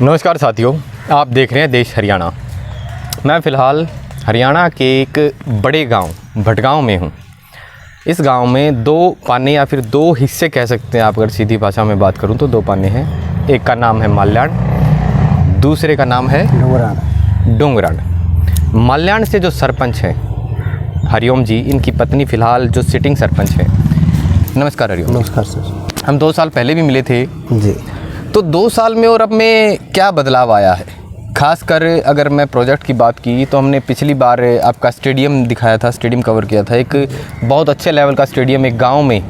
नमस्कार साथियों, आप देख रहे हैं देश हरियाणा। मैं फ़िलहाल हरियाणा के एक बड़े गांव भटगांव में हूं। इस गांव में दो पाने या फिर दो हिस्से कह सकते हैं आप, अगर सीधी भाषा में बात करूं तो दो पाने हैं। एक का नाम है माल्याण, दूसरे का नाम है डोंगराण। माल्याण से जो सरपंच हैं हरिओम जी, इनकी पत्नी फ़िलहाल जो सिटिंग सरपंच है। नमस्कार हरिओम। नमस्कार सर। हम 2 साल पहले भी मिले थे जी। तो 2 साल में और अब में क्या बदलाव आया है? खासकर अगर मैं प्रोजेक्ट की बात की तो हमने पिछली बार आपका स्टेडियम दिखाया था, स्टेडियम कवर किया था। एक बहुत अच्छे लेवल का स्टेडियम एक गांव में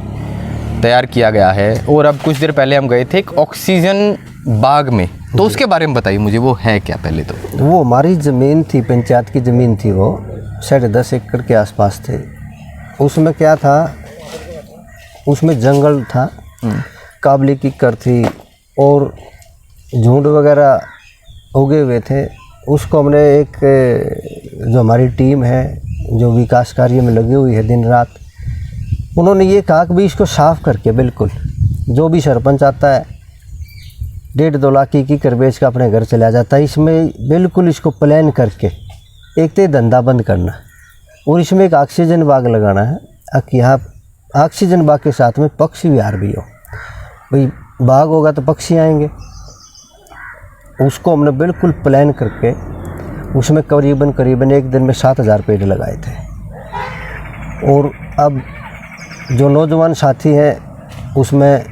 तैयार किया गया है। और अब कुछ देर पहले हम गए थे एक ऑक्सीजन बाग में, तो उसके बारे में बताइए मुझे, वो है क्या? पहले तो वो हमारी ज़मीन थी, पंचायत की ज़मीन थी, वो 10.5 एकड़ के आसपास थे। उसमें क्या था, उसमें जंगल था, काबली की कर थी और झुंड वगैरह उगे हुए थे। उसको हमने एक जो हमारी टीम है जो विकास कार्य में लगी हुई है दिन रात, उन्होंने ये कहा कि भी इसको साफ़ करके बिल्कुल जो भी सरपंच आता है 1.5-2 लाख की कर बेच का अपने घर चला जाता है। इसमें बिल्कुल इसको प्लान करके एक तो धंधा बंद करना और इसमें एक ऑक्सीजन बाग लगाना है कि यहाँ ऑक्सीजन बाग के साथ में पक्षी विहार भी हो। भाई बाग होगा तो पक्षी आएंगे। उसको हमने बिल्कुल प्लान करके उसमें करीबन एक दिन में 7,000 पेड़ लगाए थे। और अब जो नौजवान साथी हैं उसमें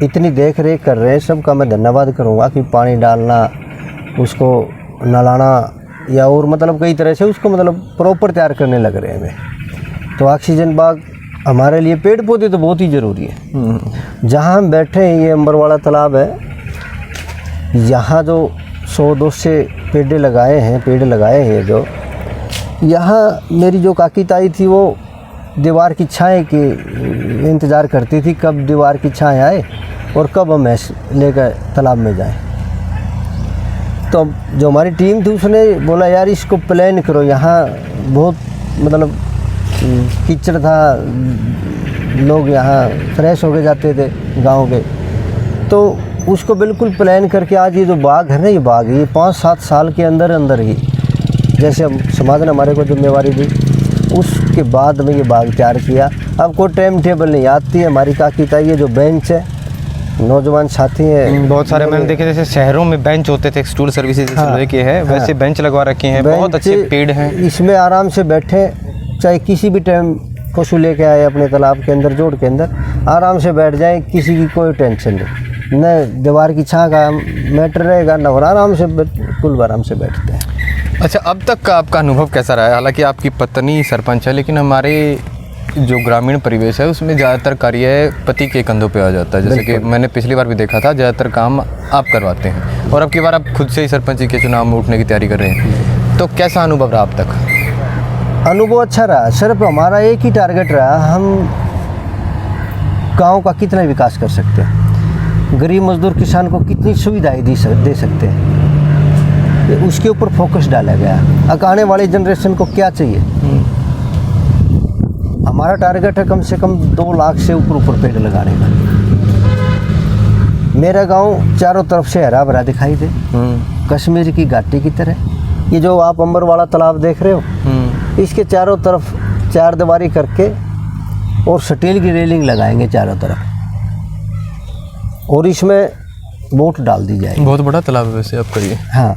इतनी देख रेख कर रहे हैं, सबका मैं धन्यवाद करूँगा कि पानी डालना, उसको नलाना या और मतलब कई तरह से उसको मतलब प्रॉपर तैयार करने लग रहे हैं हमें। तो ऑक्सीजन बाग हमारे लिए, पेड़ पौधे तो बहुत ही ज़रूरी है। जहाँ हम बैठे हैं ये अंबरवाड़ा तालाब है, यहाँ जो 100-200 पेड़ लगाए हैं जो यहाँ मेरी जो काकी ताई थी वो दीवार की छाएँ की इंतज़ार करती थी, कब दीवार की छाएँ आए और कब हम लेकर तालाब में जाएं। तो जो हमारी टीम थी उसने बोला यार इसको प्लान करो, यहाँ बहुत मतलब कीचड़ था, लोग यहाँ फ्रेश होके जाते थे गांव के, तो उसको बिल्कुल प्लान करके आज ये जो बाग है ना, ये 5-7 साल के अंदर ही, जैसे हम समाज ने हमारे को जिम्मेवारी दी, उसके बाद में ये बाग तैयार किया। अब कोई टाइम टेबल नहीं आती है। हमारी काकी ताई ये जो बेंच है, नौजवान साथी हैं बहुत सारे, मैंने देखे जैसे शहरों में बेंच होते थे, स्टूल सर्विसेज के हैं, वैसे बेंच लगवा रखे हैं। बहुत अच्छे पेड़ हैं, इसमें आराम से बैठे, चाहे किसी भी टाइम पशु लेके आए अपने तालाब के अंदर, जोड़ के अंदर आराम से बैठ जाए, किसी की कोई टेंशन नहीं, न दीवार की छाँ का मैटर रहेगा न, और आराम से बिल्कुल आराम से बैठते हैं। अच्छा, अब तक का आपका अनुभव कैसा रहा है? हालांकि आपकी पत्नी सरपंच है, लेकिन हमारे जो ग्रामीण परिवेश है उसमें ज़्यादातर कार्य पति के कंधों पे आ जाता है। जैसे कि मैंने पिछली बार भी देखा था, ज़्यादातर काम आप करवाते हैं और अब की बार आप खुद से ही सरपंच के चुनाव में उठने की तैयारी कर रहे हैं, तो कैसा अनुभव रहा अब तक? अनुभव अच्छा रहा। सिर्फ हमारा एक ही टारगेट रहा, हम गांव का कितना विकास कर सकते हैं, गरीब मजदूर किसान को कितनी सुविधाएं दे सकते हैं, उसके ऊपर फोकस डाला गया। अब आने वाली जनरेशन को क्या चाहिए, हमारा टारगेट है कम से कम 2 लाख से ऊपर पेड़ लगाने का। मेरा गांव चारों तरफ से हरा भरा दिखाई दे, कश्मीर की घाटी की तरह। ये जो आप अंबरवाड़ा तालाब देख रहे हो, इसके चारों तरफ 4 दीवारी करके और स्टील की रेलिंग लगाएंगे चारों तरफ, और इसमें बोट डाल दी जाएगी। बहुत बड़ा तालाब है वैसे, आप करिए। हाँ,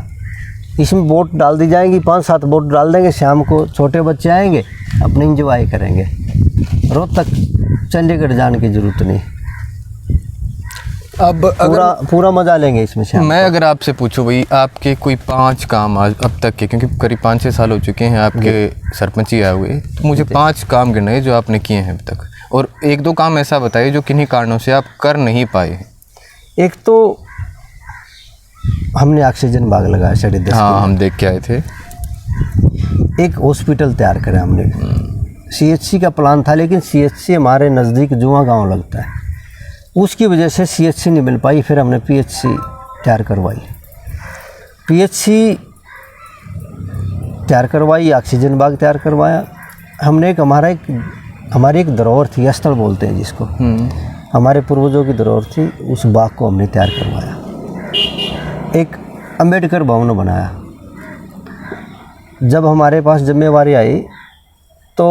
इसमें बोट डाल दी जाएंगी, 5-7 बोट डाल देंगे। शाम को छोटे बच्चे आएंगे, अपने इंजॉय करेंगे। रोज तक चंडीगढ़ जाने की ज़रूरत नहीं, अब पूरा मज़ा लेंगे इसमें से। मैं अगर आपसे पूछूं भाई, आपके कोई 5 काम आज अब तक के, क्योंकि करीब 5-6 साल हो चुके हैं आपके सरपंच ही आए हुए, तो मुझे 5 काम गिनाए जो आपने किए हैं अब तक, और 1-2 काम ऐसा बताइए जो किन्हीं कारणों से आप कर नहीं पाए। एक तो हमने ऑक्सीजन बाग लगाया 10.5। हाँ, हम देख के आए थे। एक हॉस्पिटल तैयार करा हमने, CHC का प्लान था, लेकिन CHC हमारे नज़दीक जुआ गांव लगता है, उसकी वजह से CHC नहीं मिल पाई। फिर हमने PHC तैयार करवाई, PHC तैयार करवाई, ऑक्सीजन बाग तैयार करवाया हमने। हमारा एक हमारी एक धरोहर थी, स्थल बोलते हैं जिसको, हमारे पूर्वजों की धरोहर थी। उस बाग को हमने तैयार करवाया, एक अंबेडकर भवन बनाया। जब हमारे पास जिम्मेवारी आई तो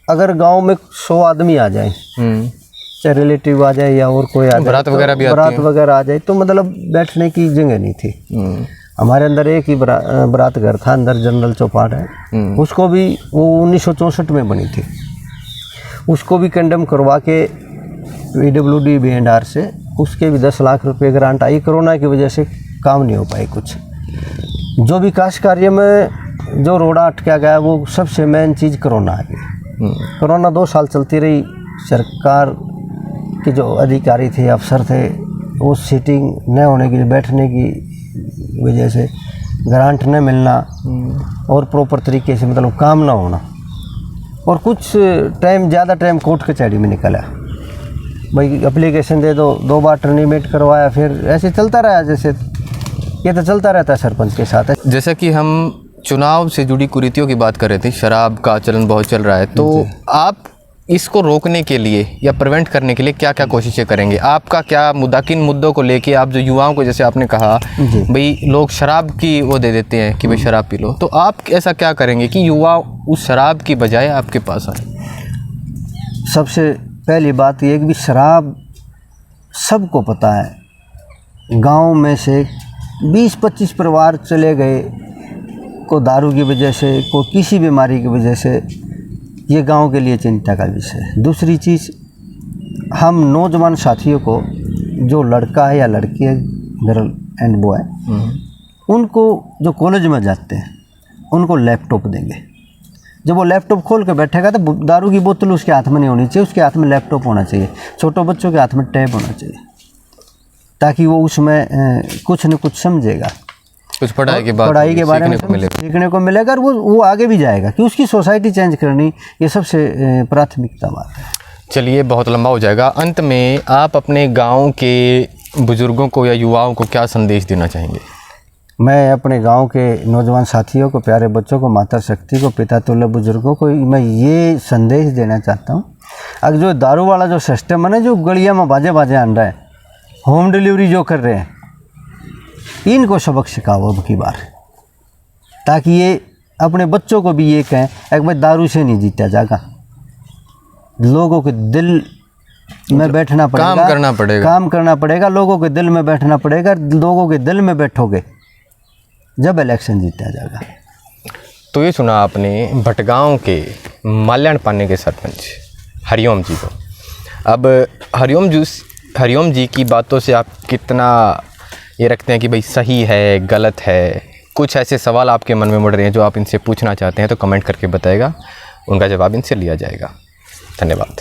अगर गांव में 100 आदमी आ जाए, चाहे रिलेटिव आ जाए या और कोई आ जाए, बारात वगैरह भी आती है। बारात वगैरह आ जाए तो मतलब बैठने की जगह नहीं थी। हमारे अंदर एक ही बारात घर था, अंदर जनरल चौपाट है, उसको भी वो 1964 में बनी थी, उसको भी कंडेम करवा के PWD B&R से उसके भी 10 लाख रुपए ग्रांट आई। कोरोना की वजह से काम नहीं हो पाई कुछ। जो विकास कार्य में जो रोड़ा अटका गया वो सबसे मेन चीज़ कोरोना आ गई। कोरोना 2 साल चलती रही। सरकार के जो अधिकारी थे, अफसर थे, वो सीटिंग न होने की, बैठने की वजह से ग्रांट न मिलना और प्रॉपर तरीके से मतलब काम ना होना, और कुछ टाइम ज़्यादा टाइम कोर्ट कचहरी में निकला। भाई एप्लीकेशन दे दो, 2 बार टर्मिनेट करवाया, फिर ऐसे चलता रहा। जैसे ये तो चलता रहता है सरपंच के साथ। जैसा कि हम चुनाव से जुड़ी कुरीतियों की बात कर रहे थे, शराब का चलन बहुत चल रहा है, तो आप इसको रोकने के लिए या प्रिवेंट करने के लिए क्या क्या कोशिशें करेंगे? आपका क्या मुद्दा, किन मुद्दों को लेके आप जो युवाओं को, जैसे आपने कहा भाई लोग शराब की वो दे देते हैं कि भाई शराब पी लो, तो आप ऐसा क्या करेंगे कि युवा उस शराब की बजाय आपके पास आए? सबसे पहली बात ये कि शराब सबको पता है, गांव में से 20-25 परिवार चले गए, को दारू की वजह से, को किसी बीमारी की वजह से। ये गांव के लिए चिंता का विषय है। दूसरी चीज़, हम नौजवान साथियों को, जो लड़का है या लड़की है, गर्ल एंड बॉय, उनको जो कॉलेज में जाते हैं उनको लैपटॉप देंगे। जब वो लैपटॉप खोल के बैठेगा तो दारू की बोतल उसके हाथ में नहीं होनी चाहिए, उसके हाथ में लैपटॉप होना चाहिए। छोटे बच्चों के हाथ में टैब होना चाहिए, ताकि वो उसमें कुछ न कुछ समझेगा, कुछ पढ़ाई के बारे में सीखने को मिलेगा, और वो आगे भी जाएगा कि उसकी सोसाइटी चेंज करनी, ये सबसे प्राथमिकता बात है। चलिए, बहुत लंबा हो जाएगा। अंत में आप अपने गांव के बुजुर्गों को या युवाओं को क्या संदेश देना चाहेंगे? मैं अपने गांव के नौजवान साथियों को, प्यारे बच्चों को, माता शक्ति को, पिता तुल्य बुजुर्गों को मैं ये संदेश देना चाहता हूँ, अगर जो दारू वाला जो सिस्टम है ना, जो गलिया में बाजे आन रहा है, होम डिलीवरी जो कर रहे हैं, इनको सबक सिखाओ अब की बार, ताकि ये अपने बच्चों को भी ये कहें एक भाई दारू से नहीं जीता जाएगा। लोगों के दिल में बैठना पड़ेगा, काम करना पड़ेगा, लोगों के दिल में बैठना पड़ेगा। लोगों के दिल में बैठोगे जब इलेक्शन जीता जाएगा। तो ये सुना आपने भटगांव के माल्याण पानी के सरपंच हरिओम जी को। अब हरिओम जी की बातों से आप कितना ये रखते हैं कि भाई सही है, गलत है? कुछ ऐसे सवाल आपके मन में मुड़ रहे हैं जो आप इनसे पूछना चाहते हैं तो कमेंट करके बताएगा, उनका जवाब इनसे लिया जाएगा। धन्यवाद।